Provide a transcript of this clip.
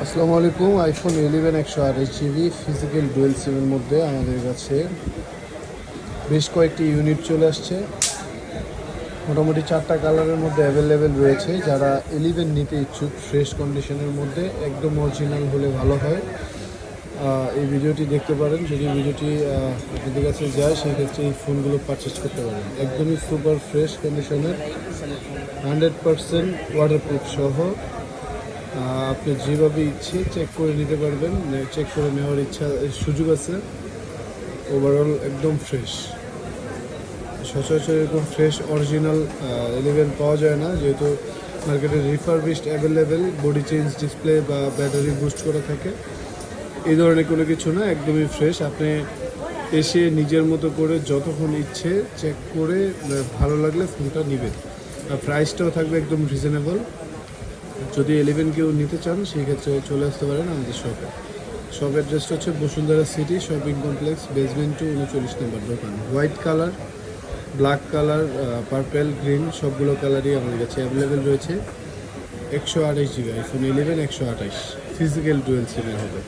আসসালামু আলাইকুম। IPhone 11 128 GB physical dual সিমের মধ্যে আমাদের কাছে বেশ কয়েকটি ইউনিট চলে আসছে। মোটামুটি 4টা কালারের মধ্যে অ্যাভেলেবেল রয়েছে। যারা 11 নিতে ইচ্ছুক ফ্রেশ কন্ডিশনের মধ্যে একদম অরিজিনাল হলে ভালো হয়, এই ভিডিওটি দেখতে পারেন। যদি ভিডিওটি আপনাদের কাছে যায় সেক্ষেত্রে এই ফোনগুলো পারচেস করতে পারেন। একদমই সুপার ফ্রেশ কন্ডিশনের, 100% ওয়াটারপ্রুফ সহ আপনি যেভাবে ইচ্ছে চেক করে নিতে পারবেন। চেক করে নেওয়ার সুযোগ আছে। ওভারঅল একদম ফ্রেশ। সচরাচর এরকম ফ্রেশ অরিজিনাল 11 পাওয়া যায় না, যেহেতু মার্কেটে refurbished available, body change, display বা ব্যাটারি বুস্ট করা থাকে। এই ধরনের কোনো কিছু না, একদমই ফ্রেশ। আপনি এসে নিজের মতো করে যতক্ষণ ইচ্ছে চেক করে ভালো লাগলে ফোনটা নেবেন। আর প্রাইসটাও থাকবে একদম রিজনেবল। যদি 11 কেউ নিতে চান সেই ক্ষেত্রে চলে আসতে পারেন আমাদের শপে। শপ অ্যাড্রেসটা হচ্ছে Bashundhara city shopping complex, basement 2, 39 নম্বর দোকান। White colour, black colour, purple, green সবগুলো কালারই আমাদের কাছে অ্যাভেলেবেল রয়েছে। 128 জিবি আইফোন 11 128 ফিজিক্যাল ডুয়েল সিমের হবে।